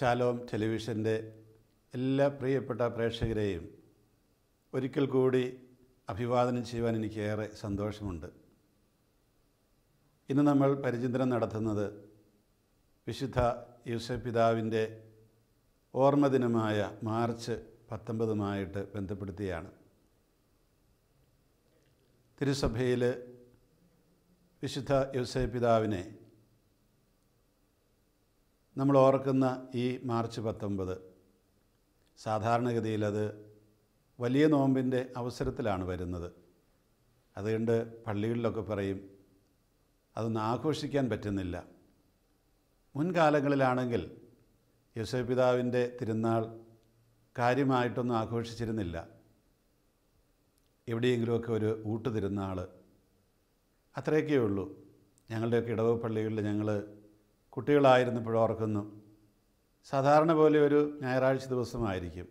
Shalom ടെലിവിഷൻ്റെ എല്ലാ പ്രിയപ്പെട്ട പ്രേക്ഷകരെയും ഒരിക്കൽ കൂടി അഭിവാദനം ചെയ്യുവാൻ എനിക്കേറെ സന്തോഷമുണ്ട്. ഇന്ന് നമ്മൾ പരിചിന്തനം നടത്തുന്നത് വിശുദ്ധ യൂസേപ്പ് പിതാവിൻ്റെ ഓർമ്മദിനമായ മാർച്ച് 19 ബന്ധപ്പെടുത്തിയാണ്. തിരുസഭയിൽ വിശുദ്ധ യൂസേപ്പ് പിതാവിനെ നമ്മൾ ഓർക്കുന്ന ഈ മാർച്ച് 19 സാധാരണഗതിയിൽ അത് വലിയ നോമ്പിൻ്റെ അവസരത്തിലാണ് വരുന്നത്. അതുകൊണ്ട് പള്ളികളിലൊക്കെ പറയും അതൊന്നും ആഘോഷിക്കാൻ പറ്റുന്നില്ല. മുൻകാലങ്ങളിലാണെങ്കിൽ യൂസേപ്പ് പിതാവിൻ്റെ തിരുനാൾ കാര്യമായിട്ടൊന്നും ആഘോഷിച്ചിരുന്നില്ല. എവിടെയെങ്കിലുമൊക്കെ ഒരു ഊട്ടുതിരുന്നാൾ അത്രയൊക്കെ ഉള്ളൂ. ഞങ്ങളുടെയൊക്കെ ഇടവ പള്ളികളിൽ ഞങ്ങൾ കുട്ടികളായിരുന്നപ്പോൾ ഓർക്കുന്നു, സാധാരണ പോലെ ഒരു ഞായറാഴ്ച ദിവസമായിരിക്കും.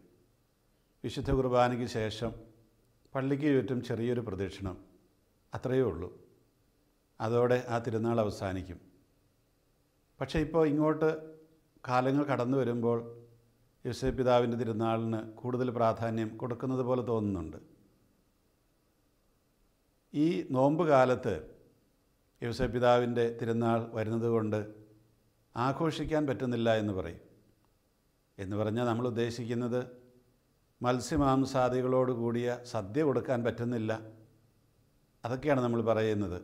വിശുദ്ധ കുർബാനയ്ക്ക് ശേഷം പള്ളിക്ക് ചുറ്റും ചെറിയൊരു പ്രദക്ഷിണം, അത്രയേ ഉള്ളൂ. അതോടെ ആ തിരുനാൾ അവസാനിക്കും. പക്ഷേ ഇപ്പോൾ ഇങ്ങോട്ട് കാലങ്ങൾ കടന്നു വരുമ്പോൾ യൂസേപ്പ് പിതാവിൻ്റെ തിരുനാളിന് കൂടുതൽ പ്രാധാന്യം കൊടുക്കുന്നത് പോലെ തോന്നുന്നുണ്ട്. ഈ നോമ്പ് കാലത്ത് യൂസേപ്പ് പിതാവിൻ്റെ തിരുനാൾ വരുന്നത് കൊണ്ട് ആഘോഷിക്കാൻ പറ്റുന്നില്ല എന്ന് പറയും. എന്ന് പറഞ്ഞാൽ നമ്മൾ ഉദ്ദേശിക്കുന്നത് മത്സ്യമാംസാദികളോട് കൂടിയ സദ്യ കൊടുക്കാൻ പറ്റുന്നില്ല, അതൊക്കെയാണ് നമ്മൾ പറയുന്നത്.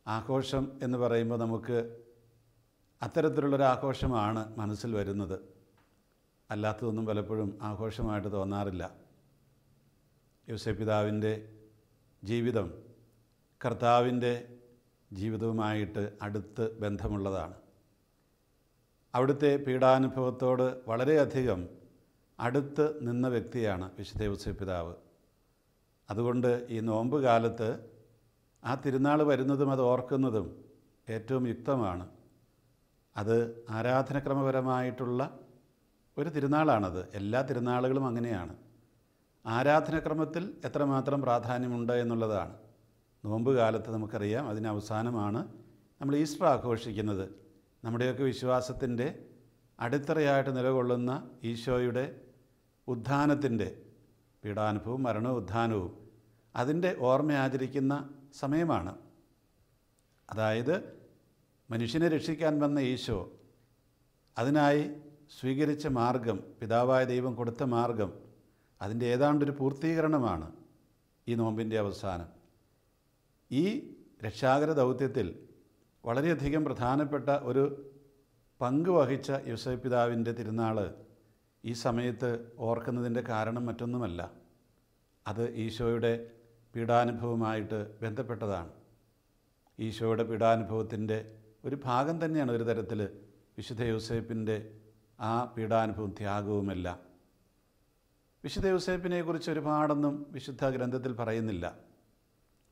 ആഘോഷം എന്ന് പറയുമ്പോൾ നമുക്ക് അത്തരത്തിലുള്ളൊരു ആഘോഷമാണ് മനസ്സിൽ വരുന്നത്. അല്ലാത്തതൊന്നും പലപ്പോഴും ആഘോഷമായിട്ട് തോന്നാറില്ല. യൂസേപ്പ് പിതാവിൻ്റെ ജീവിതം കർത്താവിൻ്റെ ജീവിതവുമായിട്ട് അടുത്ത് ബന്ധമുള്ളതാണ്. അവിടുത്തെ പീഡാനുഭവത്തോട് വളരെയധികം അടുത്ത് നിന്ന വ്യക്തിയാണ് വിശുദ്ധ യൂസേപ്പ് പിതാവ്. അതുകൊണ്ട് ഈ നോമ്പ് കാലത്ത് ആ തിരുനാൾ വരുന്നതും അത് ഓർക്കുന്നതും ഏറ്റവും യുക്തമാണ്. അത് ആരാധനക്രമപരമായിട്ടുള്ള ഒരു തിരുനാളാണത്. എല്ലാ തിരുനാളുകളും അങ്ങനെയാണ്. ആരാധനക്രമത്തിൽ എത്രമാത്രം പ്രാധാന്യമുണ്ട് എന്നുള്ളതാണ്. നോമ്പ് കാലത്ത് നമുക്കറിയാം, അതിന് അവസാനമാണ് നമ്മൾ ഈസ്റ്റർ ആഘോഷിക്കുന്നത്. നമ്മുടെയൊക്കെ വിശ്വാസത്തിൻ്റെ അടിത്തറയായിട്ട് നിലകൊള്ളുന്ന ഈശോയുടെ ഉത്ഥാനത്തിൻ്റെ പീഡാനുഭവവും മരണവും ഉത്ഥാനവും അതിൻ്റെ ഓർമ്മ ആചരിക്കുന്ന സമയമാണ്. അതായത് മനുഷ്യനെ രക്ഷിക്കാൻ വന്ന ഈശോ അതിനായി സ്വീകരിച്ച മാർഗം, പിതാവായ ദൈവം കൊടുത്ത മാർഗം, അതിൻ്റെ ഏതാണ്ടൊരു പൂർത്തീകരണമാണ് ഈ നോമ്പിൻ്റെ അവസാനം. ഈ രക്ഷാകര ദൗത്യത്തിൽ വളരെയധികം പ്രധാനപ്പെട്ട ഒരു പങ്ക് വഹിച്ച യൂസേപ്പ് പിതാവിൻ്റെ തിരുനാൾ ഈ സമയത്ത് ഓർക്കുന്നതിൻ്റെ കാരണം മറ്റൊന്നുമല്ല, അത് ഈശോയുടെ പീഡാനുഭവമായിട്ട് ബന്ധപ്പെട്ടതാണ്. ഈശോയുടെ പീഡാനുഭവത്തിൻ്റെ ഒരു ഭാഗം തന്നെയാണ് ഒരു തരത്തിൽ വിശുദ്ധ യൂസേപ്പിൻ്റെ ആ പീഡാനുഭവം, ത്യാഗവുമെല്ലാം. വിശുദ്ധ യൂസേപ്പിനെക്കുറിച്ച് ഒരുപാടൊന്നും വിശുദ്ധ ഗ്രന്ഥത്തിൽ പറയുന്നില്ല,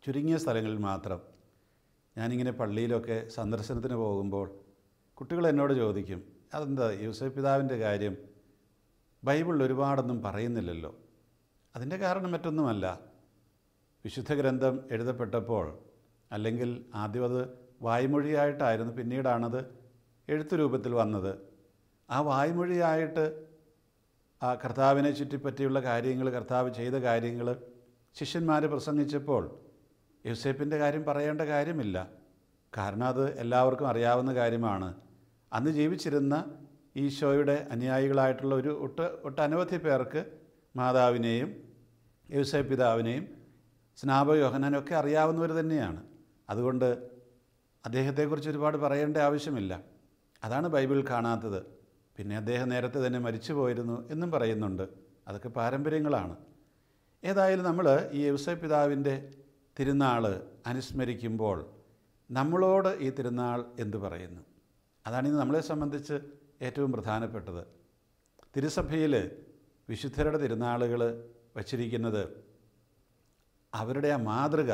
ചുരുങ്ങിയ സ്ഥലങ്ങളിൽ മാത്രം. ഞാനിങ്ങനെ പള്ളിയിലൊക്കെ സന്ദർശനത്തിന് പോകുമ്പോൾ കുട്ടികൾ എന്നോട് ചോദിക്കും, അതെന്താ യൂസേപ്പ് പിതാവിൻ്റെ കാര്യം ബൈബിളിൽ ഒരുപാടൊന്നും പറയുന്നില്ലല്ലോ. അതിൻ്റെ കാരണം മറ്റൊന്നുമല്ല, വിശുദ്ധ ഗ്രന്ഥം എഴുതപ്പെട്ടപ്പോൾ, അല്ലെങ്കിൽ ആദ്യം അത് വായ്മൊഴിയായിട്ടായിരുന്നു, പിന്നീടാണത് എഴുത്തു രൂപത്തിൽ വന്നത്. ആ വായ്മൊഴിയായിട്ട് ആ കർത്താവിനെ ചുറ്റിപ്പറ്റിയുള്ള കാര്യങ്ങൾ, കർത്താവ് ചെയ്ത കാര്യങ്ങൾ ശിഷ്യന്മാർ പ്രസംഗിച്ചപ്പോൾ യൂസേപ്പിൻ്റെ കാര്യം പറയേണ്ട കാര്യമില്ല. കാരണം അത് എല്ലാവർക്കും അറിയാവുന്ന കാര്യമാണ്. അന്ന് ജീവിച്ചിരുന്ന ഈശോയുടെ അനുയായികളായിട്ടുള്ള ഒട്ടനവധി പേർക്ക് മാതാവിനെയും യൂസേപ്പ് പിതാവിനെയും സ്നാപക യോഹന്നാനും ഒക്കെ അറിയാവുന്നവർ തന്നെയാണ്. അതുകൊണ്ട് അദ്ദേഹത്തെക്കുറിച്ച് ഒരുപാട് പറയേണ്ട ആവശ്യമില്ല. അതാണ് ബൈബിളിൽ കാണാത്തത്. പിന്നെ അദ്ദേഹം നേരത്തെ തന്നെ മരിച്ചു പോയിരുന്നു എന്നും പറയുന്നുണ്ട്. അതൊക്കെ പാരമ്പര്യങ്ങളാണ്. ഏതായാലും നമ്മൾ ഈ യൂസേപ്പ് പിതാവിൻ്റെ തിരുനാൾ അനുസ്മരിക്കുമ്പോൾ നമ്മളോട് ഈ തിരുനാൾ എന്തു പറയുന്നു? അതാണിന്ന് നമ്മളെ സംബന്ധിച്ച് ഏറ്റവും പ്രധാനപ്പെട്ടത്. തിരുസഭയിൽ വിശുദ്ധരുടെ തിരുനാളുകൾ വച്ചിരിക്കുന്നത് അവരുടെ ആ മാതൃക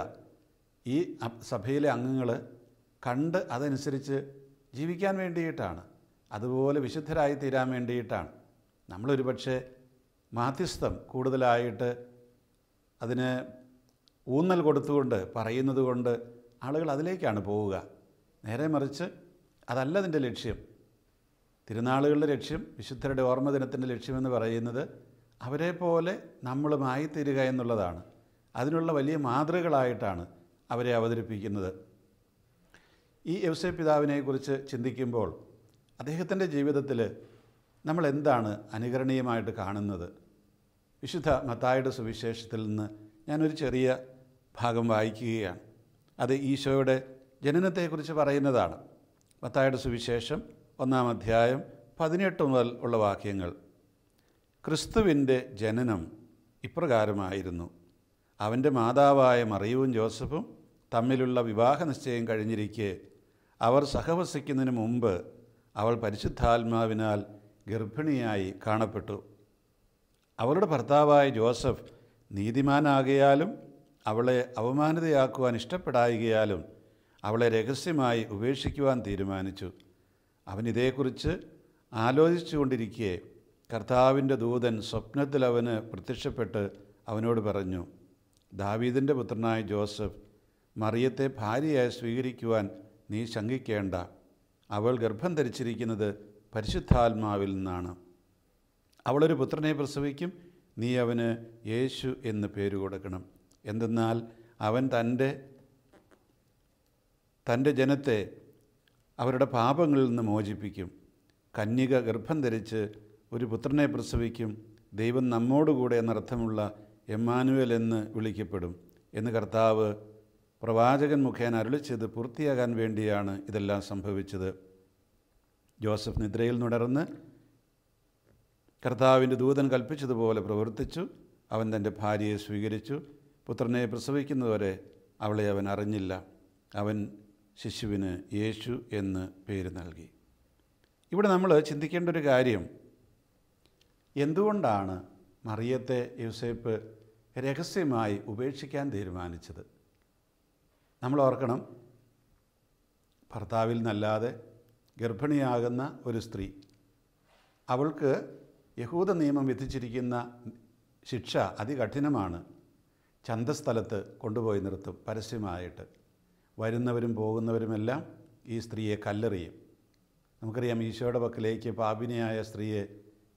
ഈ സഭയിലെ അംഗങ്ങൾ കണ്ട് അതനുസരിച്ച് ജീവിക്കാൻ വേണ്ടിയിട്ടാണ്. അതുപോലെ വിശുദ്ധരായി തീരാൻ വേണ്ടിയിട്ടാണ്. നമ്മളൊരു പക്ഷേ മാധ്യസ്ഥം കൂടുതലായിട്ട് അതിന് ഊന്നൽ കൊടുത്തുകൊണ്ട് പറയുന്നത് കൊണ്ട് ആളുകൾ അതിലേക്കാണ് പോവുക. നേരെ മറിച്ച് അതല്ല അതിൻ്റെ ലക്ഷ്യം. തിരുനാളുകളുടെ ലക്ഷ്യം, വിശുദ്ധരുടെ ഓർമ്മ ദിനത്തിൻ്റെ ലക്ഷ്യമെന്ന് പറയുന്നത് അവരെ പോലെ നമ്മളുമായിത്തീരുക എന്നുള്ളതാണ്. അതിനുള്ള വലിയ മാതൃകളായിട്ടാണ് അവരെ അവതരിപ്പിക്കുന്നത്. ഈ യൗസേപ്പ് പിതാവിനെക്കുറിച്ച് ചിന്തിക്കുമ്പോൾ അദ്ദേഹത്തിൻ്റെ ജീവിതത്തിൽ നമ്മൾ എന്താണ് അനുകരണീയമായിട്ട് കാണുന്നത്? വിശുദ്ധ മത്തായിയുടെ സുവിശേഷത്തിൽ നിന്ന് ഞാനൊരു ചെറിയ ഭാഗം വായിക്കുകയാണ്. അത് ഈശോയുടെ ജനനത്തെക്കുറിച്ച് പറയുന്നതാണ്. മത്തായിയുടെ സുവിശേഷം 1-ാം അധ്യായം 18 മുതൽ ഉള്ള വാക്യങ്ങൾ. ക്രിസ്തുവിൻ്റെ ജനനം ഇപ്രകാരമായിരുന്നു. അവൻ്റെ മാതാവായ മറിയവും ജോസഫും തമ്മിലുള്ള വിവാഹ നിശ്ചയം കഴിഞ്ഞിരിക്കെ അവർ സഹവസിക്കുന്നതിന് മുമ്പ് അവൾ പരിശുദ്ധാത്മാവിനാൽ ഗർഭിണിയായി കാണപ്പെട്ടു. അവളുടെ ഭർത്താവായ ജോസഫ് നീതിമാനാകയാലും അവളെ അവമാനിതയാക്കുവാൻ ഇഷ്ടപ്പെടായികയാലും അവളെ രഹസ്യമായി ഉപേക്ഷിക്കുവാൻ തീരുമാനിച്ചു. അവൻ ഇതേക്കുറിച്ച് ആലോചിച്ചുകൊണ്ടിരിക്കെ കർത്താവിൻ്റെ ദൂതൻ സ്വപ്നത്തിൽ അവന് പ്രത്യക്ഷപ്പെട്ട് അവനോട് പറഞ്ഞു, ദാവീദിൻ്റെ പുത്രനായ ജോസഫ്, മറിയത്തെ ഭാര്യയായി സ്വീകരിക്കുവാൻ നീ ശങ്കിക്കേണ്ട. അവൾ ഗർഭം ധരിച്ചിരിക്കുന്നത് പരിശുദ്ധാത്മാവിൽ നിന്നാണ്. അവളൊരു പുത്രനെ പ്രസവിക്കും. നീ അവന് യേശു എന്ന് പേര് കൊടുക്കണം. എന്തെന്നാൽ അവൻ തൻ്റെ ജനത്തെ അവരുടെ പാപങ്ങളിൽ നിന്ന് മോചിപ്പിക്കും. കന്യക ഗർഭം ധരിച്ച് ഒരു പുത്രനെ പ്രസവിക്കും. ദൈവം നമ്മോടുകൂടെ എന്നർത്ഥമുള്ള എമ്മാനുവേൽ എന്ന് വിളിക്കപ്പെടും എന്ന് കർത്താവ് പ്രവാചകൻ മുഖേന അരുളിച്ചത് പൂർത്തിയാകാൻ വേണ്ടിയാണ് ഇതെല്ലാം സംഭവിച്ചത്. ജോസഫ് നിദ്രയിൽ നുണർന്ന് കർത്താവിൻ്റെ ദൂതൻ കൽപ്പിച്ചതുപോലെ പ്രവർത്തിച്ചു. അവൻ തൻ്റെ ഭാര്യയെ സ്വീകരിച്ചു. പുത്രനെ പ്രസവിക്കുന്നതുവരെ അവളെ അവൻ അറിഞ്ഞില്ല. അവൻ ശിശുവിന് യേശു എന്ന് പേര് നൽകി. ഇവിടെ നമ്മൾ ചിന്തിക്കേണ്ട ഒരു കാര്യം, എന്തുകൊണ്ടാണ് മറിയത്തെ യോസേപ്പ് രഹസ്യമായി ഉപേക്ഷിക്കാൻ തീരുമാനിച്ചത്? നമ്മൾ ഓർക്കണം, ഭർത്താവിൽ നിന്നല്ലാതെ ഗർഭിണിയാകുന്ന ഒരു സ്ത്രീ, അവൾക്ക് യഹൂദ നിയമം വിധിച്ചിരിക്കുന്ന ശിക്ഷ അതികഠിനമാണ്. ചന്തസ്ഥലത്ത് കൊണ്ടുപോയി നിർത്തും പരസ്യമായിട്ട്. വരുന്നവരും പോകുന്നവരുമെല്ലാം ഈ സ്ത്രീയെ കല്ലെറിയും. നമുക്കറിയാം, ഈശോയുടെ പക്കലേക്ക് പാപിനിയായ സ്ത്രീയെ,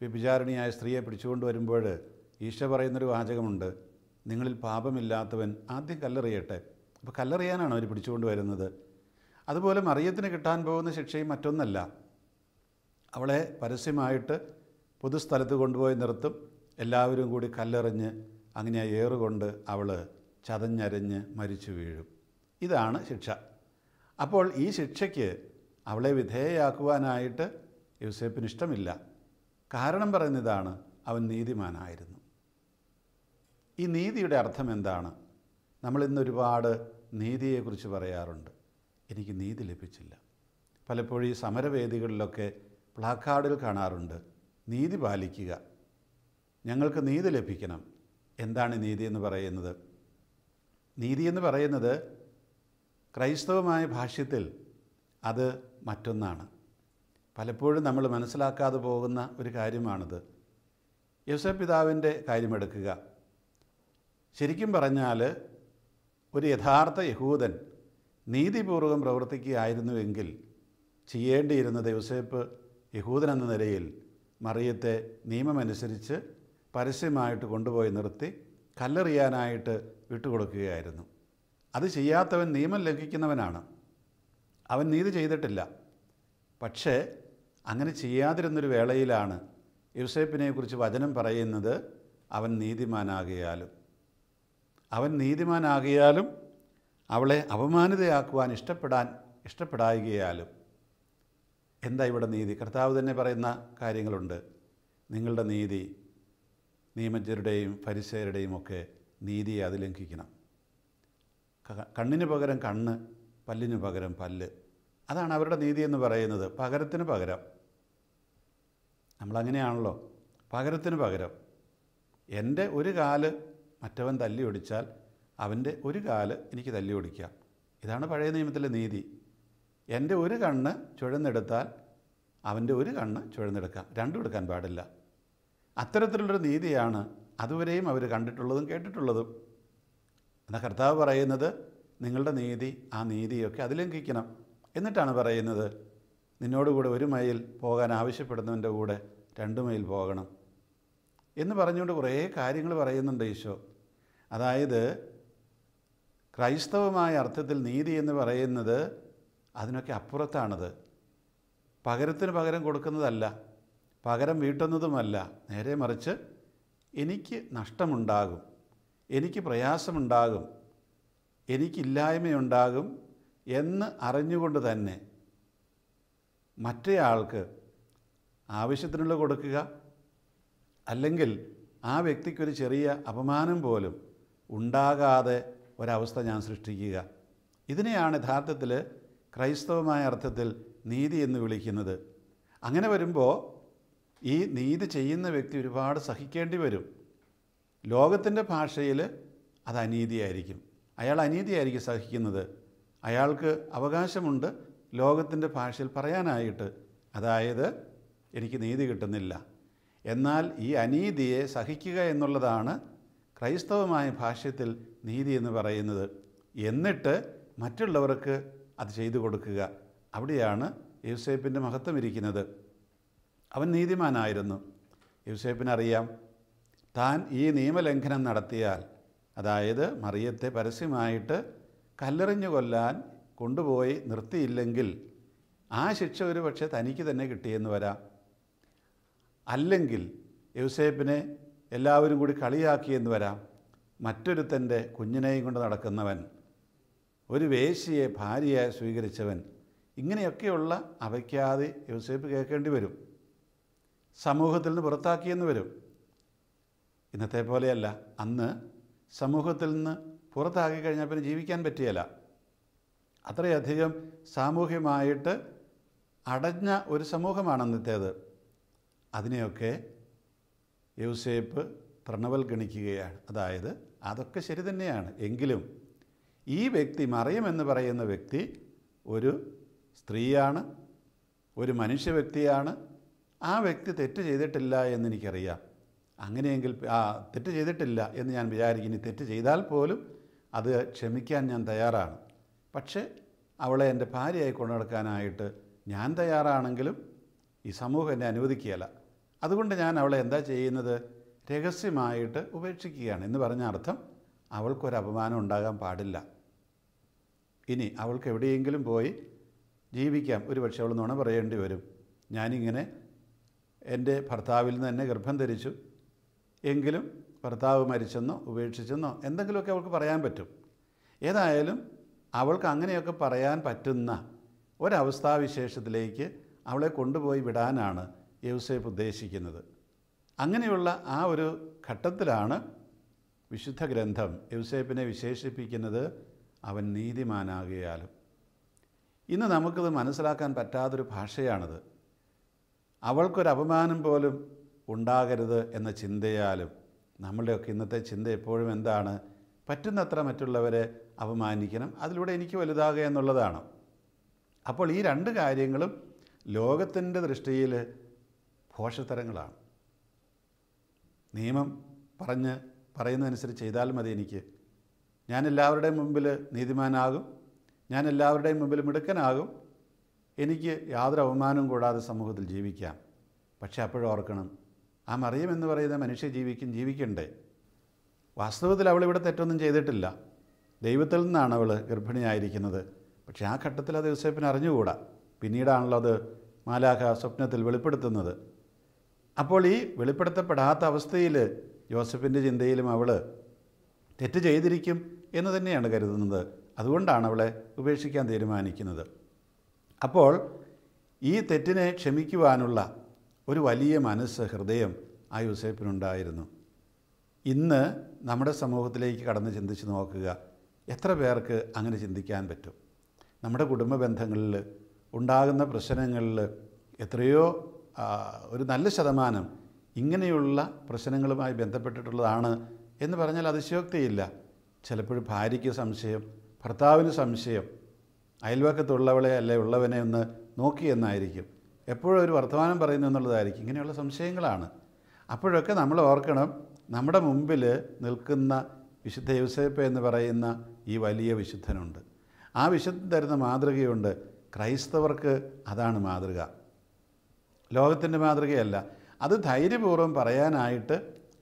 വ്യഭിചാരിണിയായ സ്ത്രീയെ പിടിച്ചുകൊണ്ട് വരുമ്പോൾ ഈശോ പറയുന്നൊരു വാചകമുണ്ട്, നിങ്ങളിൽ പാപമില്ലാത്തവൻ ആദ്യം കല്ലെറിയട്ടെ. അപ്പോൾ കല്ലെറിയാനാണ് അവർ പിടിച്ചുകൊണ്ട് വരുന്നത്. അതുപോലെ മറിയത്തിന് കിട്ടാൻ പോകുന്ന ശിക്ഷയും മറ്റൊന്നല്ല. അവളെ പരസ്യമായിട്ട് പൊതുസ്ഥലത്ത് കൊണ്ടുപോയി നിർത്തും. എല്ലാവരും കൂടി കല്ലെറിഞ്ഞ് അങ്ങനെ ഏറുകൊണ്ട് അവൾ ചതഞ്ഞരഞ്ഞ് മരിച്ചു വീഴും. ഇതാണ് ശിക്ഷ. അപ്പോൾ ഈ ശിക്ഷയ്ക്ക് അവളെ വിധേയയാക്കുവാനായിട്ട് യോസേപ്പിന് ഇഷ്ടമില്ല. കാരണം പറയുന്നതാണ്, അവൻ നീതിമാനായിരുന്നു. ഈ നീതിയുടെ അർത്ഥം എന്താണ്? നമ്മളിന്ന് ഒരുപാട് നീതിയെക്കുറിച്ച് പറയാറുണ്ട്. എനിക്ക് നീതി ലഭിച്ചില്ല. പലപ്പോഴും ഈ സമരവേദികളിലൊക്കെ പ്ലാക്കാർഡുകൾ കാണാറുണ്ട്, നീതി പാലിക്കുക, ഞങ്ങൾക്ക് നീതി ലഭിക്കണം. എന്താണ് നീതി എന്ന് പറയുന്നത്? നീതി എന്ന് പറയുന്നത് ക്രൈസ്തവമായ ഭാഷ്യത്തിൽ അത് മറ്റൊന്നാണ്. പലപ്പോഴും നമ്മൾ മനസ്സിലാക്കാതെ പോകുന്ന ഒരു കാര്യമാണിത്. യോസേപ്പ് പിതാവിൻ്റെ കാര്യമെടുക്കുക. ശരിക്കും പറഞ്ഞാൽ ഒരു യഥാർത്ഥ യഹൂദൻ നീതിപൂർവ്വം പ്രവർത്തിക്കുകയായിരുന്നുവെങ്കിൽ ചെയ്യേണ്ടിയിരുന്നത്, യോസേപ്പ് യഹൂദൻ എന്ന നിലയിൽ മറിയത്തെ നിയമമനുസരിച്ച് പരസ്യമായിട്ട് കൊണ്ടുപോയി നിർത്തി കല്ലെറിയാനായിട്ട് വിട്ടുകൊടുക്കുകയായിരുന്നു. അത് ചെയ്യാത്തവൻ നിയമം ലംഘിക്കുന്നവനാണ്. അവൻ നീതി ചെയ്തിട്ടില്ല. പക്ഷേ അങ്ങനെ ചെയ്യാതിരുന്നൊരു വേളയിലാണ് യോസേപ്പിനെക്കുറിച്ച് വചനം പറയുന്നത്, അവൻ നീതിമാനാകിയാലും അവളെ അവമാനിതയാക്കുവാൻ ഇഷ്ടപ്പെടായികയാലും. എന്താ ഇവിടെ നീതി? കർത്താവ് തന്നെ പറയുന്ന കാര്യങ്ങളുണ്ട്. നിങ്ങളുടെ നീതി നിയമജ്ഞരുടെയും ഫരിസേയരുടെയും ഒക്കെ നീതിയെ അത് ലംഘിക്കണം. കണ്ണിന് പകരം കണ്ണ്, പല്ലിന് പകരം പല്ല്. അതാണ് അവരുടെ നീതി എന്ന് പറയുന്നത്. പകരത്തിന് പകരം. നമ്മളങ്ങനെയാണല്ലോ, പകരത്തിന് പകരം. എൻ്റെ ഒരു കാല് മറ്റവൻ തല്ലി ഒടിച്ചാൽ അവൻ്റെ ഒരു കാല് എനിക്ക് തല്ലി ഒടിക്കാം. ഇതാണ് പഴയ നിയമത്തിലെ നീതി. എൻ്റെ ഒരു കണ്ണ് ചുഴന്നെടുത്താൽ അവൻ്റെ ഒരു കണ്ണ് ചുഴന്നെടുക്കാം. രണ്ടും എടുക്കാൻ പാടില്ല. അത്തരത്തിലുള്ളൊരു നീതിയാണ് അതുവരെയും അവർ കണ്ടിട്ടുള്ളതും കേട്ടിട്ടുള്ളതും. എന്നാൽ കർത്താവ് പറയുന്നത്, നിങ്ങളുടെ നീതി, ആ നീതിയൊക്കെ അത് ലംഘിക്കണം. എന്നിട്ടാണ് പറയുന്നത്, നിന്നോടുകൂടെ 1 മൈൽ പോകാൻ ആവശ്യപ്പെടുന്നവൻ്റെ കൂടെ 2 മൈൽ പോകണം എന്ന് പറഞ്ഞുകൊണ്ട് കുറേ കാര്യങ്ങൾ പറയുന്നുണ്ട് ഈശോ. അതായത് ക്രൈസ്തവമായ അർത്ഥത്തിൽ നീതി എന്ന് പറയുന്നത് അതിനൊക്കെ അപ്പുറത്താണത്. പകരത്തിന് പകരം കൊടുക്കുന്നതല്ല, പകരം വീട്ടുന്നതുമല്ല. നേരെ മറിച്ച് എനിക്ക് നഷ്ടമുണ്ടാകും, എനിക്ക് പ്രയാസമുണ്ടാകും, എനിക്കില്ലായ്മയുണ്ടാകും എന്ന് അറിഞ്ഞുകൊണ്ട് തന്നെ മറ്റേയാൾക്ക് ആവശ്യത്തിനുള്ള കൊടുക്കുക, അല്ലെങ്കിൽ ആ വ്യക്തിക്കൊരു ചെറിയ അപമാനം പോലും ഉണ്ടാകാതെ ഒരവസ്ഥ ഞാൻ സൃഷ്ടിക്കുക. ഇതിനെയാണ് യഥാർത്ഥത്തിൽ ക്രൈസ്തവമായ അർത്ഥത്തിൽ നീതി എന്ന് വിളിക്കുന്നത്. അങ്ങനെ വരുമ്പോൾ ഈ നീതി ചെയ്യുന്ന വ്യക്തി ഒരുപാട് സഹിക്കേണ്ടി വരും. ലോകത്തിൻ്റെ ഭാഷയിൽ അത് അനീതിയായിരിക്കും. അയാൾ അനീതിയായിരിക്കും സഹിക്കുന്നത്. അയാൾക്ക് അവകാശമുണ്ട് ലോകത്തിൻ്റെ ഭാഷയിൽ പറയാനായിട്ട്, അതായത് എനിക്ക് നീതി കിട്ടുന്നില്ല. എന്നാൽ ഈ അനീതിയെ സഹിക്കുക എന്നുള്ളതാണ് ക്രൈസ്തവമായ ഭാഷ്യത്തിൽ നീതി എന്ന് പറയുന്നത്. എന്നിട്ട് മറ്റുള്ളവർക്ക് അത് ചെയ്തു കൊടുക്കുക. അവിടെയാണ് യോസേപ്പിൻ്റെ മഹത്വം ഇരിക്കുന്നത്. അവൻ നീതിമാനായിരുന്നു. യോസേപ്പിനറിയാം താൻ ഈ നിയമലംഘനം നടത്തിയാൽ, അതായത് മറിയത്തെ പരസ്യമായിട്ട് കല്ലെറിഞ്ഞു കൊല്ലാൻ കൊണ്ടുപോയി നിർത്തിയില്ലെങ്കിൽ ആ ശിക്ഷ ഒരു പക്ഷേ തനിക്ക് തന്നെ കിട്ടിയെന്ന് വരാം. അല്ലെങ്കിൽ യോസേപ്പിനെ എല്ലാവരും കൂടി കളിയാക്കിയെന്ന് വരാം. മറ്റൊരുത്തൻ്റെ കുഞ്ഞിനെയും കൊണ്ട് നടക്കുന്നവൻ, ഒരു വേശ്യയെ ഭാര്യയായി സ്വീകരിച്ചവൻ, ഇങ്ങനെയൊക്കെയുള്ള അവയ്ക്കാതെ യോസേപ്പ് കേൾക്കേണ്ടി വരും. സമൂഹത്തിൽ നിന്ന് പുറത്താക്കിയെന്ന് വരും. ഇന്നത്തെ പോലെയല്ല. അന്ന് സമൂഹത്തിൽ നിന്ന് പുറത്താക്കി കഴിഞ്ഞാൽ പിന്നെ ജീവിക്കാൻ പറ്റിയല്ല. അത്രയധികം സാമൂഹ്യമായിട്ട് അടഞ്ഞ ഒരു സമൂഹമാണ് അന്നത്തേത്. അതിനെയൊക്കെ യോസേപ്പ് തൃണവൽഗണിക്കുകയാണ്. അതായത് അതൊക്കെ ശരി തന്നെയാണ്. എങ്കിലും ഈ വ്യക്തി, മറിയം എന്ന് പറയുന്ന വ്യക്തി ഒരു സ്ത്രീയാണ്, ഒരു മനുഷ്യ വ്യക്തിയാണ്. ആ വ്യക്തി തെറ്റ് ചെയ്തിട്ടില്ല എന്നെനിക്കറിയാം. അങ്ങനെയെങ്കിൽ തെറ്റ് ചെയ്തിട്ടില്ല എന്ന് ഞാൻ വിചാരിക്കുന്നു. തെറ്റ് ചെയ്താൽ പോലും അത് ക്ഷമിക്കാൻ ഞാൻ തയ്യാറാണ്. പക്ഷേ അവളെ എൻ്റെ ഭാര്യയായി കൊണ്ടു നടക്കാനായിട്ട് ഞാൻ തയ്യാറാണെങ്കിലും ഈ സമൂഹം എന്നെ അനുവദിക്കുകയില്ല. അതുകൊണ്ട് ഞാൻ അവളെ എന്താ ചെയ്യുന്നത്? രഹസ്യമായിട്ട് ഉപേക്ഷിക്കുകയാണ്. എന്ന് പറഞ്ഞ അർത്ഥം അവൾക്കൊരപമാനം ഉണ്ടാകാൻ പാടില്ല. ഇനി അവൾക്ക് എവിടെയെങ്കിലും പോയി ജീവിക്കാം. ഒരു പക്ഷേ അവൾ നുണ പറയേണ്ടി വരും. ഞാനിങ്ങനെ എൻ്റെ ഭർത്താവിൽ നിന്ന് തന്നെ ഗർഭം ധരിച്ചു, എങ്കിലും ഭർത്താവ് മരിച്ചെന്നോ ഉപേക്ഷിച്ചെന്നോ എന്തെങ്കിലുമൊക്കെ അവൾക്ക് പറയാൻ പറ്റും. ഏതായാലും അവൾക്ക് അങ്ങനെയൊക്കെ പറയാൻ പറ്റുന്ന ഒരവസ്ഥാവിശേഷത്തിലേക്ക് അവളെ കൊണ്ടുപോയി വിടാനാണ് യോസേപ്പ് ഉദ്ദേശിക്കുന്നത്. അങ്ങനെയുള്ള ആ ഒരു ഘട്ടത്തിലാണ് വിശുദ്ധ ഗ്രന്ഥം യോസേപ്പിനെ വിശേഷിപ്പിക്കുന്നത് അവൻ നീതിമാനാകിയാലും. ഇന്ന് നമുക്കിത് മനസ്സിലാക്കാൻ പറ്റാത്തൊരു ഭാഷയാണിത്. അവൾക്കൊരപമാനം പോലും ഉണ്ടാകരുത് എന്ന ചിന്തയാലും നമ്മളുടെയൊക്കെ ഇന്നത്തെ ചിന്ത എപ്പോഴും എന്താണ്? പറ്റുന്നത്ര മറ്റുള്ളവരെ അപമാനിക്കണം, അതിലൂടെ എനിക്ക് വലുതാകുക എന്നുള്ളതാണ്. അപ്പോൾ ഈ 2 കാര്യങ്ങളും ലോകത്തിൻ്റെ ദൃഷ്ടിയിൽ ഭോഷത്തരങ്ങളാണ്. നിയമം പറയുന്നതനുസരിച്ച് ചെയ്താൽ മതി എനിക്ക്. ഞാൻ എല്ലാവരുടെയും മുമ്പിൽ നീതിമാനാകും, ഞാൻ എല്ലാവരുടെയും മുമ്പിൽ മിടുക്കനാകും, എനിക്ക് യാതൊരു അവമാനവും കൂടാതെ സമൂഹത്തിൽ ജീവിക്കാം. പക്ഷേ അപ്പോഴോർക്കണം, ആ മറിയം എന്ന് പറയുന്ന മനുഷ്യ ജീവിക്കണ്ടേ? വാസ്തവത്തിൽ അവളിവിടെ തെറ്റൊന്നും ചെയ്തിട്ടില്ല. ദൈവത്തിൽ നിന്നാണ് അവൾ ഗർഭിണിയായിരിക്കുന്നത്. പക്ഷേ ആ ഘട്ടത്തിൽ അത് യോസേപ്പിന് അറിഞ്ഞുകൂടാ. പിന്നീടാണല്ലോ അത് മാലാഖ സ്വപ്നത്തിൽ വെളിപ്പെടുത്തുന്നത്. അപ്പോൾ ഈ വെളിപ്പെടുത്തപ്പെടാത്ത അവസ്ഥയിൽ യോസേപ്പിൻ്റെ ചിന്തയിലും അവൾ തെറ്റ് ചെയ്തിരിക്കും എന്ന് തന്നെയാണ് കരുതുന്നത്. അതുകൊണ്ടാണ് അവളെ ഉപേക്ഷിക്കാൻ തീരുമാനിക്കുന്നത്. അപ്പോൾ ഈ തെറ്റിനെ ക്ഷമിക്കുവാനുള്ള ഒരു വലിയ മനസ്സ്, ഹൃദയം ആ യോസേപ്പിനുണ്ടായിരുന്നു. ഇന്ന് നമ്മുടെ സമൂഹത്തിലേക്ക് കടന്ന് ചിന്തിച്ച് നോക്കുക, എത്ര പേർക്ക് അങ്ങനെ ചിന്തിക്കാൻ പറ്റും? നമ്മുടെ കുടുംബ ബന്ധങ്ങളിൽ ഉണ്ടാകുന്ന പ്രശ്നങ്ങളിൽ എത്രയോ ഒരു നല്ല ശതമാനം ഇങ്ങനെയുള്ള പ്രശ്നങ്ങളുമായി ബന്ധപ്പെട്ടിട്ടുള്ളതാണ് എന്ന് പറഞ്ഞാൽ അതിശയോക്തിയില്ല. ചിലപ്പോൾ ഭാര്യയ്ക്ക് സംശയം, ഭർത്താവിന് സംശയം, അയൽവക്കത്തുള്ളവളെ അല്ലെ ഉള്ളവനെ ഒന്ന് നോക്കിയെന്നായിരിക്കും, എപ്പോഴും ഒരു വർത്തമാനം പറയുന്നു എന്നുള്ളതായിരിക്കും. ഇങ്ങനെയുള്ള സംശയങ്ങളാണ്. അപ്പോഴൊക്കെ നമ്മൾ ഓർക്കണം, നമ്മുടെ മുമ്പിൽ നിൽക്കുന്ന വിശുദ്ധ യോസേപ്പ് എന്ന് പറയുന്ന ഈ വലിയ വിശുദ്ധനുണ്ട്. ആ വിശുദ്ധൻ തരുന്ന മാതൃകയുണ്ട്. ക്രൈസ്തവർക്ക് അതാണ് മാതൃക, ലോകത്തിൻ്റെ മാതൃകയല്ല. അത് ധൈര്യപൂർവ്വം പറയാനായിട്ട്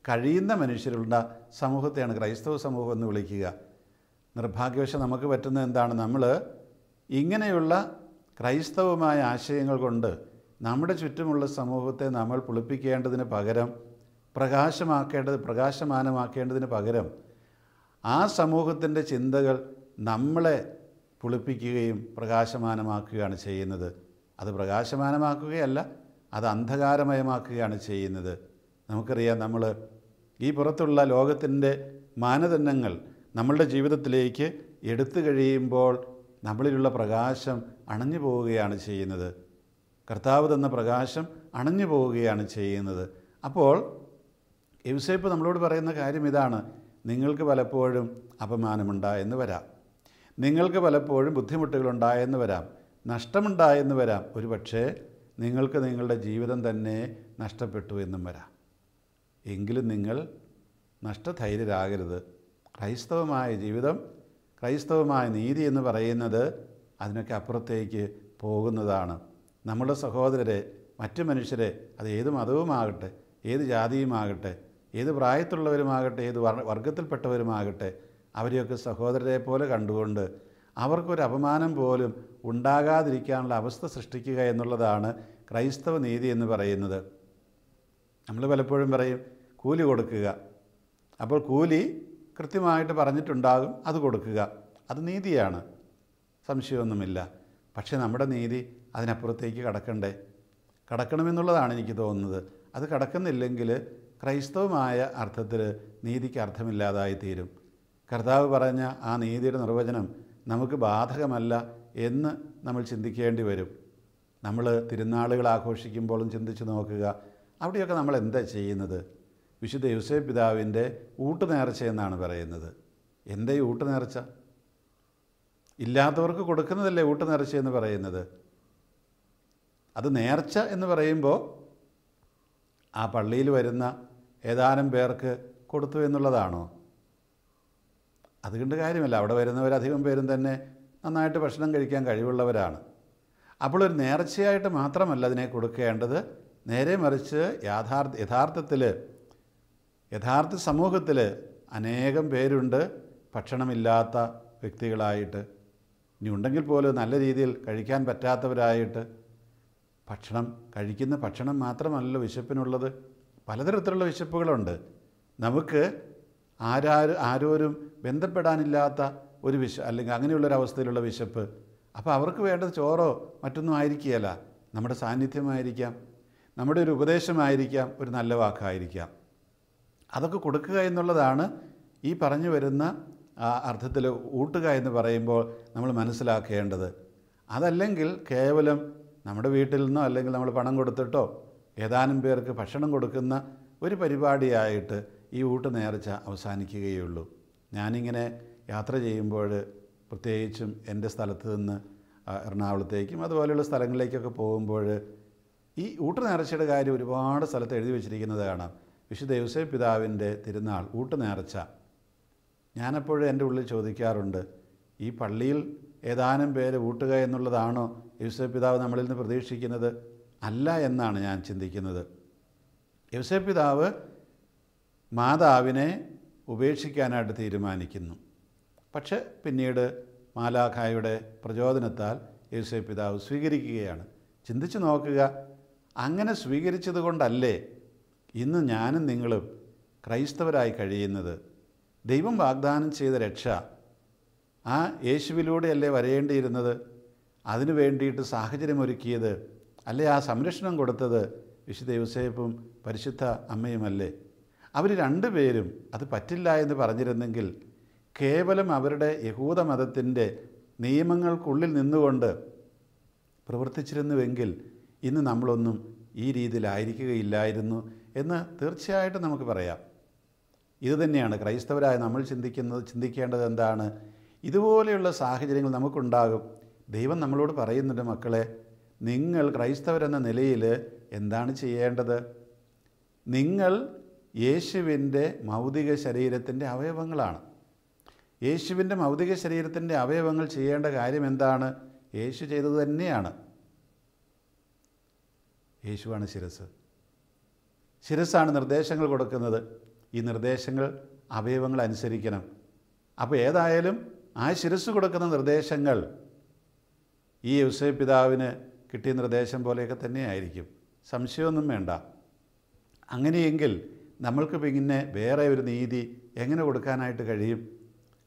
കഴിയുന്ന മനുഷ്യരുടെ സമൂഹത്തെയാണ് ക്രൈസ്തവ സമൂഹം എന്ന് വിളിക്കുക. നിർഭാഗ്യവശാൽ നമുക്ക് പറ്റുന്നത് എന്താണ്? നമ്മൾ ഇങ്ങനെയുള്ള ക്രൈസ്തവമായ ആശയങ്ങൾ കൊണ്ട് നമ്മുടെ ചുറ്റുമുള്ള സമൂഹത്തെ നമ്മൾ പുളിപ്പിക്കേണ്ടതിന് പകരം പ്രകാശമാനമാക്കേണ്ടതിന് പകരം ആ സമൂഹത്തിൻ്റെ ചിന്തകൾ നമ്മളെ പുളിപ്പിക്കുകയും പ്രകാശമാനമാക്കുകയാണ് ചെയ്യുന്നത്. അത് പ്രകാശമാനമാക്കുകയല്ല, അത് അന്ധകാരമയമാക്കുകയാണ് ചെയ്യുന്നത്. നമുക്കറിയാം, നമ്മൾ ഈ പുറത്തുള്ള ലോകത്തിൻ്റെ മാനദണ്ഡങ്ങൾ നമ്മളുടെ ജീവിതത്തിലേക്ക് എടുത്തു കഴിയുമ്പോൾ നമ്മളിലുള്ള പ്രകാശം അണഞ്ഞു പോവുകയാണ് ചെയ്യുന്നത്. കർത്താവ് തന്ന പ്രകാശം അണഞ്ഞു പോവുകയാണ് ചെയ്യുന്നത്. അപ്പോൾ യോസേപ്പ് നമ്മളോട് പറയുന്ന കാര്യം ഇതാണ്: നിങ്ങൾക്ക് പലപ്പോഴും അപമാനമുണ്ടായെന്ന് വരാം, നിങ്ങൾക്ക് പലപ്പോഴും ബുദ്ധിമുട്ടുകളുണ്ടായെന്ന് വരാം, നഷ്ടമുണ്ടായെന്ന് വരാം, ഒരു പക്ഷേ നിങ്ങൾക്ക് നിങ്ങളുടെ ജീവിതം തന്നെ നഷ്ടപ്പെട്ടു എന്നും വരാം. എങ്കിലും നിങ്ങൾ നഷ്ടധൈര്യരാകരുത്. ക്രൈസ്തവമായ ജീവിതം, ക്രൈസ്തവമായ നീതി എന്ന് പറയുന്നത് അതിനൊക്കെ അപ്പുറത്തേക്ക് പോകുന്നതാണ്. നമ്മുടെ സഹോദരരെ, മറ്റു മനുഷ്യരെ, അത് ഏത് മതവുമാകട്ടെ, ഏത് ജാതിയുമാകട്ടെ, ഏത് പ്രായത്തിലുള്ളവരുമാകട്ടെ, ഏത് വർഗത്തിൽപ്പെട്ടവരുമാകട്ടെ, അവരെയൊക്കെ സഹോദരരെ പോലെ കണ്ടുകൊണ്ട് അവർക്കൊരു അപമാനം പോലും ഉണ്ടാകാതിരിക്കാനുള്ള അവസ്ഥ സൃഷ്ടിക്കുക എന്നുള്ളതാണ് ക്രൈസ്തവ നീതി എന്ന് പറയുന്നത്. നമ്മൾ പലപ്പോഴും പറയും കൂലി കൊടുക്കുക. അപ്പോൾ കൂലി കൃത്യമായിട്ട് പറഞ്ഞിട്ടുണ്ടാകും, അത് കൊടുക്കുക. അത് നീതിയാണ്, സംശയമൊന്നുമില്ല. പക്ഷേ നമ്മുടെ നീതി അതിനപ്പുറത്തേക്ക് കടക്കണമെന്നുള്ളതാണ് എനിക്ക് തോന്നുന്നത്. അത് കടക്കുന്നില്ലെങ്കിൽ ക്രൈസ്തവമായ അർത്ഥത്തിൽ നീതിക്ക് അർത്ഥമില്ലാതായി തീരും. കർത്താവ് പറഞ്ഞ ആ നീതിയുടെ നിർവചനം നമുക്ക് ബാധകമല്ല എന്ന് നമ്മൾ ചിന്തിക്കേണ്ടി വരും. നമ്മൾ തിരുനാളുകൾ ആഘോഷിക്കുമ്പോഴും ചിന്തിച്ച് നോക്കുക, അവിടെയൊക്കെ നമ്മൾ എന്താ ചെയ്യുന്നത്? വിശുദ്ധ യോസേപ്പ് പിതാവിൻ്റെ ഊട്ടുനേർച്ച എന്നാണ് പറയുന്നത്. എന്താ ഈ ഊട്ടുനേർച്ച? ഇല്ലാത്തവർക്ക് കൊടുക്കുന്നതല്ലേ ഊട്ടുനേർച്ച എന്ന് പറയുന്നത്. അത് നേർച്ച എന്ന് പറയുമ്പോൾ ആ പള്ളിയിൽ വരുന്ന ഏതാനും പേർക്ക് കൊടുത്തു എന്നുള്ളതാണോ? അതുകൊണ്ട് കാര്യമല്ല. അവിടെ വരുന്നവരധികം പേരും തന്നെ നന്നായിട്ട് ഭക്ഷണം കഴിക്കാൻ കഴിവുള്ളവരാണ്. അപ്പോൾ ഒരു നേർച്ചയായിട്ട് മാത്രമല്ല അതിനെ കൊടുക്കേണ്ടത്, നേരെ മറിച്ച് യഥാർത്ഥ സമൂഹത്തിൽ അനേകം പേരുണ്ട് ഭക്ഷണമില്ലാത്ത വ്യക്തികളായിട്ട്. ഇനി ഉണ്ടെങ്കിൽ പോലും നല്ല രീതിയിൽ കഴിക്കാൻ പറ്റാത്തവരായിട്ട്. ഭക്ഷണം മാത്രമല്ല വിശപ്പിനുള്ളത്, പലതരത്തിലുള്ള വിശപ്പുകളുണ്ട്. നമുക്ക് ആരോരും ബന്ധപ്പെടാനില്ലാത്ത ഒരു അല്ലെങ്കിൽ അങ്ങനെയുള്ളൊരവസ്ഥയിലുള്ള വിശപ്പ്. അപ്പോൾ അവർക്ക് വേണ്ടത് ചോറോ മറ്റൊന്നും ആയിരിക്കുകയല്ല, നമ്മുടെ സാന്നിധ്യമായിരിക്കാം, നമ്മുടെ ഒരു ഉപദേശമായിരിക്കാം, ഒരു നല്ല വാക്കായിരിക്കാം. അതൊക്കെ കൊടുക്കുക എന്നുള്ളതാണ് ഈ പറഞ്ഞു വരുന്ന അർത്ഥത്തിൽ ഊട്ടുക എന്ന് പറയുമ്പോൾ നമ്മൾ മനസ്സിലാക്കേണ്ടത്. അതല്ലെങ്കിൽ കേവലം നമ്മുടെ വീട്ടിൽ നിന്നോ അല്ലെങ്കിൽ നമ്മൾ പണം കൊടുത്തിട്ടോ ഏതാനും പേർക്ക് ഭക്ഷണം കൊടുക്കുന്ന ഒരു പരിപാടിയായിട്ട് ഈ ഊട്ടുനേർച്ച അവസാനിക്കുകയുള്ളൂ. ഞാനിങ്ങനെ യാത്ര ചെയ്യുമ്പോൾ, പ്രത്യേകിച്ചും എൻ്റെ സ്ഥലത്ത് നിന്ന് എറണാകുളത്തേക്കും അതുപോലെയുള്ള സ്ഥലങ്ങളിലേക്കൊക്കെ പോകുമ്പോൾ ഈ ഊട്ടുനേർച്ചയുടെ കാര്യം ഒരുപാട് സ്ഥലത്ത് എഴുതി വച്ചിരിക്കുന്നത് കാണാം. വിശുദ്ധ യോസേപ്പ് പിതാവിൻ്റെ തിരുനാൾ ഊട്ടുനേർച്ച. ഞാനെപ്പോഴും എൻ്റെ ഉള്ളിൽ ചോദിക്കാറുണ്ട്, ഈ പള്ളിയിൽ ഏതാനും പേര് ഊട്ടുക എന്നുള്ളതാണോ യോസേപ്പ് പിതാവ് നമ്മളിൽ നിന്ന് പ്രതീക്ഷിക്കുന്നത്? അല്ല എന്നാണ് ഞാൻ ചിന്തിക്കുന്നത്. യോസേപ്പ് പിതാവ് മാതാവിനെ ഉപേക്ഷിക്കാനായിട്ട് തീരുമാനിക്കുന്നു. പക്ഷെ പിന്നീട് മാലാഖായുടെ പ്രചോദനത്താൽ യോസേപ്പ് പിതാവ് സ്വീകരിക്കുകയാണ്. ചിന്തിച്ചു നോക്കുക, അങ്ങനെ സ്വീകരിച്ചത് കൊണ്ടല്ലേ ഇന്ന് ഞാനും നിങ്ങളും ക്രൈസ്തവരായി കഴിയുന്നത്? ദൈവം വാഗ്ദാനം ചെയ്ത രക്ഷ ആ യേശുവിലൂടെയല്ലേ വരേണ്ടിയിരുന്നത്? അതിനു വേണ്ടിയിട്ട് സാഹചര്യമൊരുക്കിയത് അല്ലേ, ആ സംരക്ഷണം കൊടുത്തത് വിശുദ്ധ യോസേപ്പും പരിശുദ്ധ അമ്മയുമല്ലേ? അവർ രണ്ടുപേരും അത് പറ്റില്ല എന്ന് പറഞ്ഞിരുന്നെങ്കിൽ, കേവലം അവരുടെ യഹൂദ മതത്തിൻ്റെ നിയമങ്ങൾക്കുള്ളിൽ നിന്നുകൊണ്ട് പ്രവർത്തിച്ചിരുന്നുവെങ്കിൽ ഇന്ന് നമ്മളൊന്നും ഈ രീതിയിലായിരിക്കുകയില്ലായിരുന്നു എന്ന് തീർച്ചയായിട്ടും നമുക്ക് പറയാം. ഇതുതന്നെയാണ് ക്രൈസ്തവരായ നമ്മൾ ചിന്തിക്കേണ്ടത് എന്താണ്? ഇതുപോലെയുള്ള സാഹചര്യങ്ങൾ നമുക്കുണ്ടാകും. ദൈവം നമ്മളോട് പറയുന്നുണ്ട്, മക്കളെ, നിങ്ങൾ ക്രൈസ്തവരെന്ന നിലയിൽ എന്താണ് ചെയ്യേണ്ടത്? നിങ്ങൾ യേശുവിൻ്റെ ഭൗതിക ശരീരത്തിൻ്റെ അവയവങ്ങളാണ്. യേശുവിൻ്റെ ഭൗതിക ശരീരത്തിൻ്റെ അവയവങ്ങൾ ചെയ്യേണ്ട കാര്യം എന്താണ്? യേശു ചെയ്തത് തന്നെയാണ്. യേശുവാണ് ശിരസ്. ശിരസ്സാണ് നിർദ്ദേശങ്ങൾ കൊടുക്കുന്നത്. ഈ നിർദ്ദേശങ്ങൾ അവയവങ്ങൾ അനുസരിക്കണം. അപ്പോൾ ഏതായാലും ആ ശിരസ് കൊടുക്കുന്ന നിർദ്ദേശങ്ങൾ ഈ യോസേപ്പ് പിതാവിന് കിട്ടിയ നിർദ്ദേശം പോലെയൊക്കെ തന്നെയായിരിക്കും, സംശയമൊന്നും വേണ്ട. അങ്ങനെയെങ്കിൽ നമ്മൾക്ക് പിന്നെ വേറെ ഒരു നീതി എങ്ങനെ കൊടുക്കാനായിട്ട്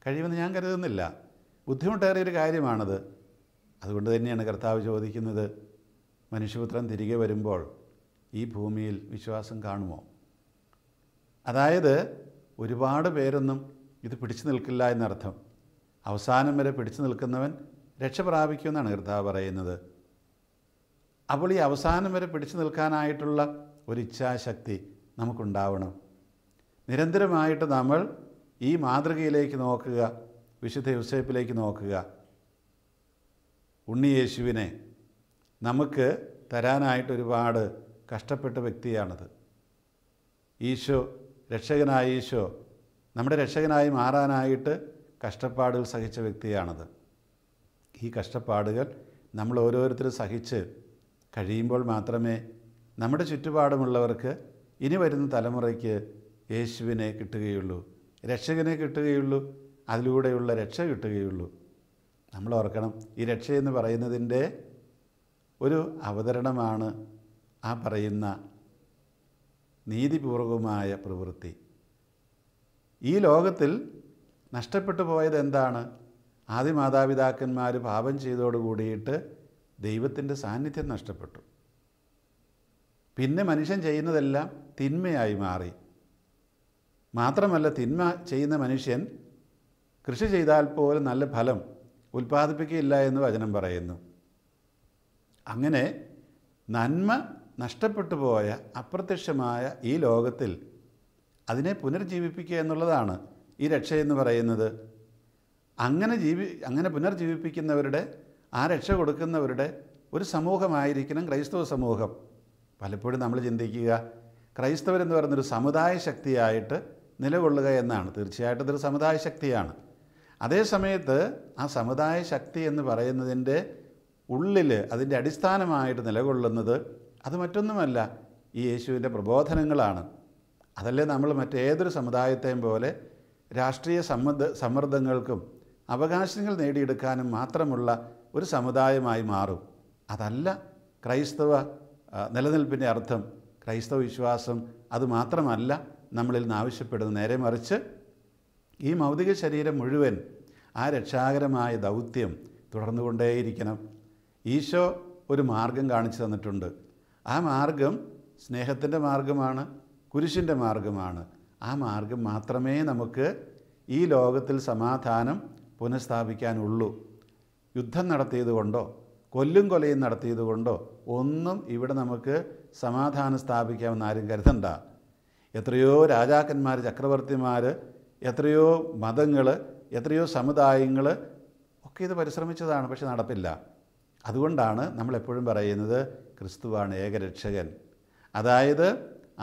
കഴിയുമെന്ന് ഞാൻ കരുതുന്നില്ല. ബുദ്ധിമുട്ടേറിയൊരു കാര്യമാണത്. അതുകൊണ്ട് തന്നെയാണ് കർത്താവ് ചോദിക്കുന്നത്, മനുഷ്യപുത്രൻ തിരികെ വരുമ്പോൾ ഈ ഭൂമിയിൽ വിശ്വാസം കാണുമോ? അതായത് ഒരുപാട് പേരൊന്നും ഇത് പിടിച്ചു നിൽക്കില്ല എന്നർത്ഥം. അവസാനം വരെ പിടിച്ചു നിൽക്കുന്നവൻ രക്ഷ പ്രാപിക്കുമെന്നാണ് കർത്താവ് പറയുന്നത്. അപ്പോൾ ഈ അവസാനം വരെ പിടിച്ചു നിൽക്കാനായിട്ടുള്ള ഒരു ഇച്ഛാശക്തി നമുക്കുണ്ടാവണം. നിരന്തരമായിട്ട് നമ്മൾ ഈ മാതൃകയിലേക്ക് നോക്കുക, വിശുദ്ധ യോസേപ്പിലേക്ക് നോക്കുക. ഉണ്ണി യേശുവിനെ നമുക്ക് തരാനായിട്ട് ഒരുപാട് കഷ്ടപ്പെട്ട വ്യക്തിയാണത്. ഈശോ, രക്ഷകനായ ഈശോ നമ്മുടെ രക്ഷകനായി മാറാനായിട്ട് കഷ്ടപ്പാടുകൾ സഹിച്ച വ്യക്തിയാണത്. ഈ കഷ്ടപ്പാടുകൾ നമ്മൾ ഓരോരുത്തരും സഹിച്ച് കഴിയുമ്പോൾ മാത്രമേ നമ്മുടെ ചുറ്റുപാടുമുള്ളവർക്ക് ഇനി വരുന്ന തലമുറയ്ക്ക് യേശുവിനെ കിട്ടുകയുള്ളൂ, രക്ഷകനെ കിട്ടുകയുള്ളൂ, അതിലൂടെയുള്ള രക്ഷ കിട്ടുകയുള്ളൂ. നമ്മൾ ഓർക്കണം, ഈ രക്ഷയെന്ന് പറയുന്നതിൻ്റെ ഒരു അവതരണമാണ് ആ പറയുന്ന നീതിപൂർവമായ പ്രവൃത്തി. ഈ ലോകത്തിൽ നഷ്ടപ്പെട്ടു പോയത് എന്താണ്? ആദ്യ മാതാപിതാക്കന്മാർ പാപം ചെയ്തോടുകൂടിയിട്ട് ദൈവത്തിൻ്റെ സാന്നിധ്യം നഷ്ടപ്പെട്ടു. പിന്നെ മനുഷ്യൻ ചെയ്യുന്നതെല്ലാം തിന്മയായി മാറി. മാത്രമല്ല, തിന്മ ചെയ്യുന്ന മനുഷ്യൻ കൃഷി ചെയ്താൽ പോലും നല്ല ഫലം ഉൽപ്പാദിപ്പിക്കുകയില്ല എന്ന് വചനം പറയുന്നു. അങ്ങനെ നന്മ നഷ്ടപ്പെട്ടു പോയ അപ്രത്യക്ഷമായ ഈ ലോകത്തിൽ അതിനെ പുനർജീവിപ്പിക്കുക എന്നുള്ളതാണ് ഈ രക്ഷയെന്ന് പറയുന്നത്. അങ്ങനെ പുനർജീവിപ്പിക്കുന്നവരുടെ, ആ രക്ഷ കൊടുക്കുന്നവരുടെ ഒരു സമൂഹമായിരിക്കണം ക്രൈസ്തവ സമൂഹം. പലപ്പോഴും നമ്മൾ ചിന്തിക്കുക, ക്രൈസ്തവരെന്ന് പറയുന്നൊരു സമുദായ ശക്തിയായിട്ട് നിലകൊള്ളുക എന്നാണ്. തീർച്ചയായിട്ടും ഇതൊരു സമുദായ ശക്തിയാണ്. അതേ സമയത്ത് ആ സമുദായ ശക്തി എന്ന് പറയുന്നതിൻ്റെ ഉള്ളിൽ, അതിൻ്റെ അടിസ്ഥാനമായിട്ട് നിലകൊള്ളുന്നത് അത് മറ്റൊന്നുമല്ല, ഈ യേശുവിൻ്റെ പ്രബോധനങ്ങളാണ്. അതല്ലേ നമ്മൾ മറ്റേതൊരു സമുദായത്തെയും പോലെ രാഷ്ട്രീയ സമ്മർദ്ദങ്ങൾക്കും അവകാശങ്ങൾ നേടിയെടുക്കാനും മാത്രമുള്ള ഒരു സമുദായമായി മാറും. അതല്ല ക്രൈസ്തവ നിലനിൽപ്പിൻ്റെ അർത്ഥം. ക്രൈസ്തവ വിശ്വാസം അത് മാത്രമല്ല നമ്മളിൽ നിന്ന് ആവശ്യപ്പെടുന്നത്. നേരെ മറിച്ച് ഈ ഭൗതിക ശരീരം മുഴുവൻ ആ രക്ഷാകരമായ ദൗത്യം തുടർന്നുകൊണ്ടേയിരിക്കണം. ഈശോ ഒരു മാർഗം കാണിച്ചു തന്നിട്ടുണ്ട്. ആ മാർഗം സ്നേഹത്തിൻ്റെ മാർഗമാണ്, കുരിശിൻ്റെ മാർഗമാണ്. ആ മാർഗം മാത്രമേ നമുക്ക് ഈ ലോകത്തിൽ സമാധാനം പുനഃസ്ഥാപിക്കാനുള്ളൂ. യുദ്ധം നടത്തിയത് കൊണ്ടോ കൊല്ലും കൊലയും നടത്തിയത് കൊണ്ടോ ഒന്നും ഇവിടെ നമുക്ക് സമാധാനം സ്ഥാപിക്കാമെന്ന് ആരും കരുതണ്ട. എത്രയോ രാജാക്കന്മാർ, ചക്രവർത്തിമാർ, എത്രയോ മതങ്ങൾ, എത്രയോ സമുദായങ്ങൾ ഒക്കെ ഇത് പരിശ്രമിച്ചതാണ്, പക്ഷെ നടപ്പില്ല. അതുകൊണ്ടാണ് നമ്മളെപ്പോഴും പറയുന്നത് ക്രിസ്തുവാണ് ഏകരക്ഷകൻ. അതായത്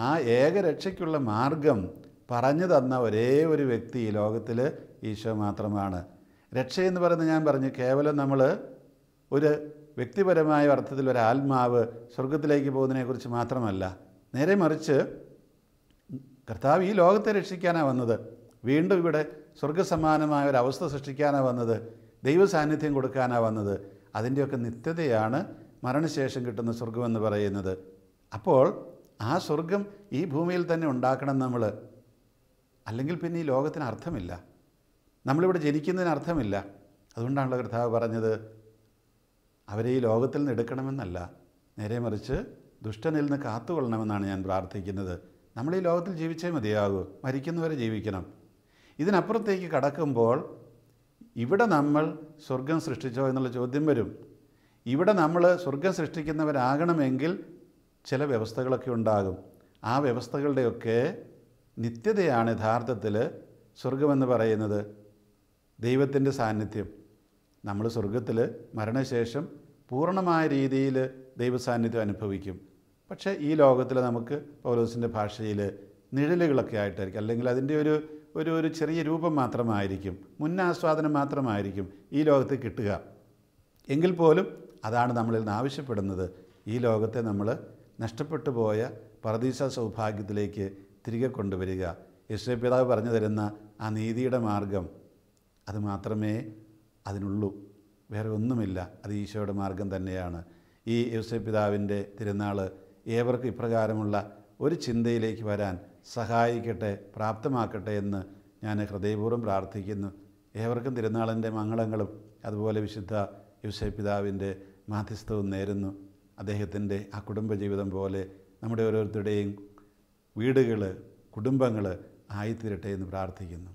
ആ ഏകരക്ഷയ്ക്കുള്ള മാർഗം പറഞ്ഞു തന്ന ഒരേ ഒരു വ്യക്തി ഈ ലോകത്തിൽ ഈശോ മാത്രമാണ്. രക്ഷയെന്ന് പറയുന്നത് ഞാൻ പറഞ്ഞു, കേവലം നമ്മൾ ഒരു വ്യക്തിപരമായ അർത്ഥത്തിൽ ഒരു ആത്മാവ് സ്വർഗത്തിലേക്ക് പോകുന്നതിനെക്കുറിച്ച് മാത്രമല്ല. നേരെ മറിച്ച് കർത്താവ് ഈ ലോകത്തെ രക്ഷിക്കാനാണ് വന്നത്. വീണ്ടും ഇവിടെ സ്വർഗസമാനമായ ഒരവസ്ഥ സൃഷ്ടിക്കാനാണ് വന്നത്. ദൈവ സാന്നിധ്യം കൊടുക്കാനാണ് വന്നത്. അതിൻ്റെയൊക്കെ നിത്യതയാണ് മരണശേഷം കിട്ടുന്ന സ്വർഗമെന്ന് പറയുന്നത്. അപ്പോൾ ആ സ്വർഗം ഈ ഭൂമിയിൽ തന്നെ ഉണ്ടാക്കണം നമ്മൾ. അല്ലെങ്കിൽ പിന്നെ ഈ ലോകത്തിന് അർത്ഥമില്ല, നമ്മളിവിടെ ജനിക്കുന്നതിന് അർത്ഥമില്ല. അതുകൊണ്ടാണല്ലോ കർത്താവ് പറഞ്ഞത് അവരെ ഈ ലോകത്തിൽ നിന്ന് എടുക്കണമെന്നല്ല, നേരെ മറിച്ച് ദുഷ്ടനിൽ നിന്ന് കാത്തുകൊള്ളണമെന്നാണ് ഞാൻ പ്രാർത്ഥിക്കുന്നത്. നമ്മൾ ഈ ലോകത്തിൽ ജീവിച്ചേ മതിയാകൂ, മരിക്കുന്നവരെ ജീവിക്കണം. ഇതിനപ്പുറത്തേക്ക് കടക്കുമ്പോൾ ഇവിടെ നമ്മൾ സ്വർഗം സൃഷ്ടിച്ചോ എന്നുള്ള ചോദ്യം വരും. ഇവിടെ നമ്മൾ സ്വർഗം സൃഷ്ടിക്കുന്നവരാകണമെങ്കിൽ ചില വ്യവസ്ഥകളൊക്കെ ഉണ്ടാകും. ആ വ്യവസ്ഥകളുടെയൊക്കെ നിത്യതയാണ് യഥാർത്ഥത്തിൽ സ്വർഗമെന്ന് പറയുന്നത്. ദൈവത്തിൻ്റെ സാന്നിധ്യം. നമ്മൾ സ്വർഗത്തിൽ മരണശേഷം പൂർണ്ണമായ രീതിയിൽ ദൈവസാന്നിധ്യം അനുഭവിക്കും. പക്ഷേ ഈ ലോകത്തിൽ നമുക്ക് പൗലോസിൻ്റെ ഭാഷയിൽ നിഴലുകളൊക്കെ ആയിട്ടായിരിക്കും, അല്ലെങ്കിൽ അതിൻ്റെ ഒരു ചെറിയ രൂപം മാത്രമായിരിക്കും, മുന്നാസ്വാദനം മാത്രമായിരിക്കും ഈ ലോകത്ത് കിട്ടുക. എങ്കിൽ പോലും അതാണ് നമ്മളിൽ നിന്ന് ആവശ്യപ്പെടുന്നത്. ഈ ലോകത്തെ നമ്മൾ നഷ്ടപ്പെട്ടു പോയ പറുദീസ സൗഭാഗ്യത്തിലേക്ക് തിരികെ കൊണ്ടുവരിക. യേശുവേ പിതാവ് പറഞ്ഞു തരുന്ന ആ നീതിയുടെ മാർഗം അത് മാത്രമേ അതിനുള്ളൂ, വേറെ ഒന്നുമില്ല. അത് ഈശോയുടെ മാർഗം തന്നെയാണ്. ഈ യേശുവേ പിതാവിൻ്റെ തിരുനാൾ ഏവർക്കും ഇപ്രകാരമുള്ള ഒരു ചിന്തയിലേക്ക് വരാൻ സഹായിക്കട്ടെ, പ്രാപ്തമാക്കട്ടെ എന്ന് ഞാൻ ഹൃദയപൂർവ്വം പ്രാർത്ഥിക്കുന്നു. ഏവർക്കും തിരുനാളിൻ്റെ മംഗളങ്ങളും അതുപോലെ വിശുദ്ധ യേശുവേ പിതാവിൻ്റെ മാധ്യസ്ഥവും നേരുന്നു. അദ്ദേഹത്തിൻ്റെ ആ കുടുംബജീവിതം പോലെ നമ്മുടെ ഓരോരുത്തരുടെയും വീടുകൾ, കുടുംബങ്ങൾ ആയിത്തീരട്ടെ എന്ന് പ്രാർത്ഥിക്കുന്നു.